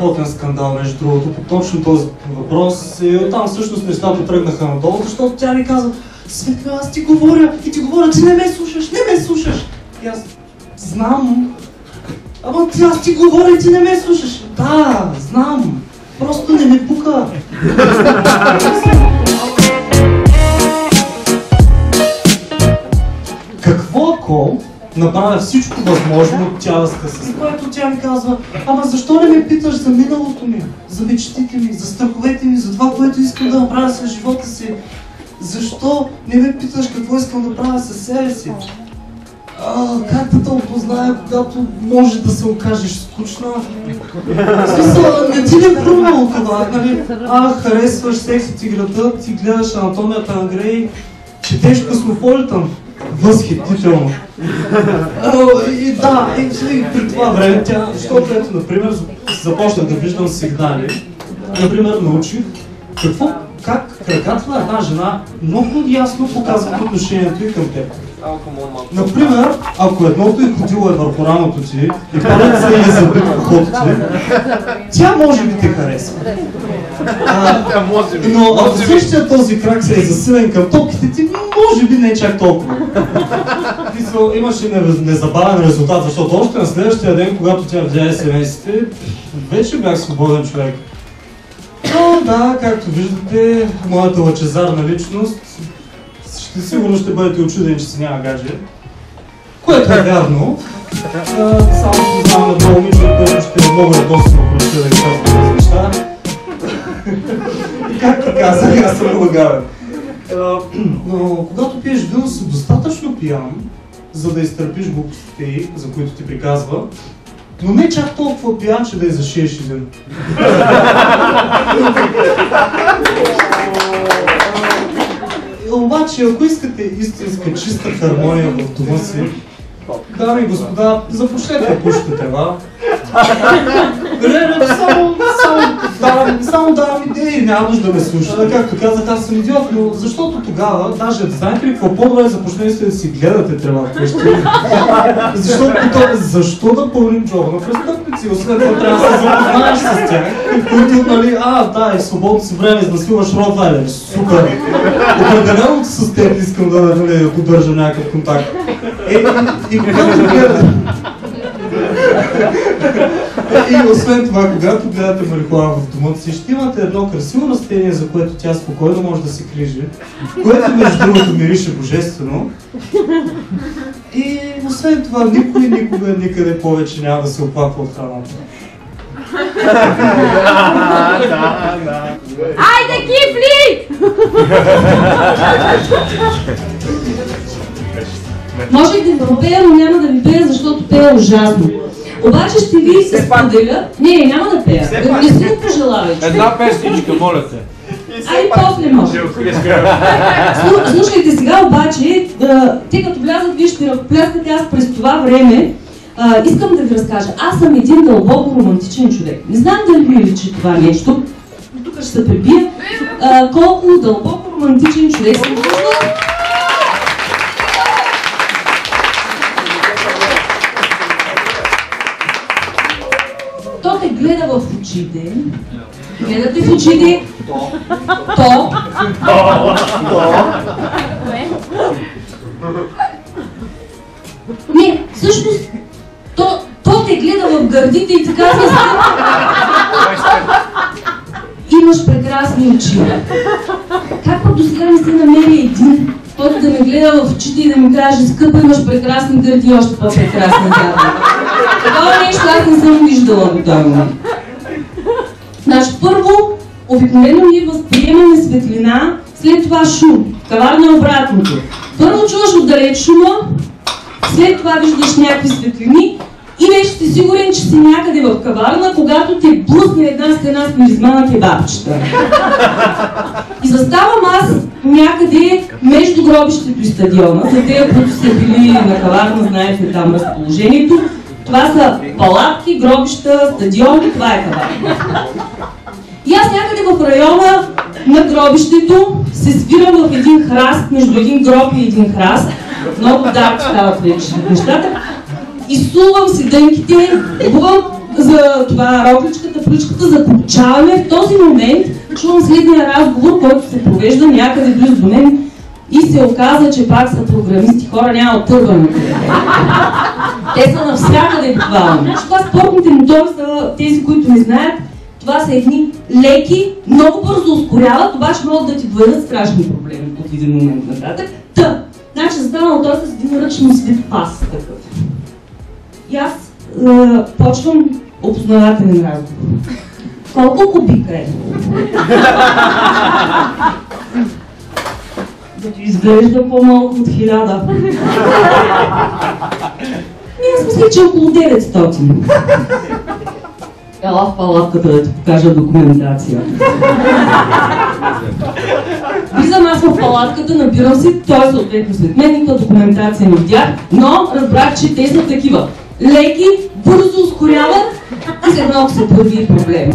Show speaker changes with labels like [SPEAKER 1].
[SPEAKER 1] страхотен скандал, между другото, по точно този въпрос. И оттам всъщност нещата тръгнаха надолу, защото тя ми каза: Светло, аз ти говоря и ти говоря, ти не ме слушаш, не ме слушаш. И аз знам. Ама аз ти говоря и ти не ме слушаш. Да, знам. Просто не ме пука. Какво ако направя всичко възможно тялъска, с което тя ми казва: ама защо не ме питаш за миналото ми, за мечтите ми, за страховете ми, за това, което искам да направя с живота си? Защо не ме питаш какво искам да правя със себе си? Как да те опозная, когато може да се окажеш скучна? В смисъл, не ти не хрумнало това, нали? Харесваш сексът и града, ти гледаш анатомията на Грей, четеш Космополитън. Възхитително. И при това време тя, защото ето, например, започнах да виждам сигнали. Например, научих как краката на една жена много ясно показват отношението и към теб. Например, ако едното й ходило е върху рамото ти и палеца е забит в ухото ти, тя може би те харесва. Но ако същия този крак се е засилен към топките ти, може би не е чак толкова. Имаше незабавен резултат, защото още на следващия ден, когато тя видя SMS-ите, вече бях свободен човек. Но да, както виждате, моята лъчезарна личност, сигурно ще бъдете очудени, че си няма гадже. Което е вярно. Само познавам едно момиче, което ще е много радостно, ако ще да ги казвам тези неща. И както казах, аз съм лъгавен. Но когато пиеш вино, си достатъчно пиян, за да изтърпиш глупостите й, за които ти приказва, но не чак толкова пиян, че да я зашиеш един. Обаче, ако искате истинска чиста хармония в дома си, дами и господа, започнете пушите трева. Само давам идеи, няма нужда да ме слуша. Както казах, аз съм идиот, но защото тогава, даже знаете ли какво, по-добре започнете да си гледате трева вкъщи. Защо да пълним джоба на престъпници? Освен това трябва да се запознаеш с тях, които, нали, и в свободното си време изнасилваш Ротвайлер. Супер! Определено с теб искам да поддържа някакъв контакт. И освен това, когато гледате марихуана в дома си, ще имате едно красиво растение, за което тя спокойно може да се грижи, което между другото мирише божествено. И освен това, никой никога никъде повече няма да се оплаква от храната.
[SPEAKER 2] Айде, Кифли! Можех да ви попея, но няма да ви пея, защото пея ужасно. Обаче ще ви се споделя... Не, няма да пея. Не си го пожелавайте.
[SPEAKER 3] Една песничка, моля те.
[SPEAKER 2] Ай, после може. Слушайте сега обаче, те като влязат, вие ще ръкопляскате, аз през това време искам да ви разкажа. Аз съм един дълбоко романтичен човек. Не знам дали ви личи това нещо. Тук ще се пребия. Колко дълбоко романтичен човек съм. То те гледа в очите. Гледате в очите. Не, всъщност, то те гледа в гърдите и ти казва: имаш прекрасни очи. Как до сега не се намери един, който да ме гледа в очите и да ми каже: скъпа, имаш прекрасни гърди и още по-прекрасни гърди. Такова нещо аз не съм виждала до този момент. Значи, първо, обикновено ние възприемаме светлина, след това шум. Каварна е обратното. Първо чуваш отдалеч шума, след това виждаш някакви светлини и вече си сигурен, че си някъде в каварна, когато те блъсне една стена с миризма на кебабчета. И заставам аз някъде между гробището и стадиона, за тези, които са били на каварна, знаете там разположението. Това са палатки, гробища, стадион, това е каварна. И аз някъде в района на гробището се свирам в един храст, между един гроб и един храст. Много дарк стават вече нещата. Изсувам си дънките, обувам за това рокличката, плючката, заключаваме. В този момент чувам следния разговор, който се провежда някъде близо до мен и се оказа, че пак са програмисти, хора няма отърване. Те са навсякъде буквално. Това спортните мотори са тези, които не знаят. Това са едни леки, много бързо ускоряват, обаче могат да ти доведат страшни проблеми от един момент нататък. Значи застанал той с един ръчно свит пас такъв. И аз почвам опознавателен разговор. Колко кубика е? Да ти изглежда по-малко от 1000. Аз мисля, че около 900. Ела в палатката да ти покажа документация. Влизам аз в палатката, набирам си, той съответно след мен, никаква документация не видях, но разбрах, че те са такива. Леки, бързо ускоряват и след малко се появи проблема.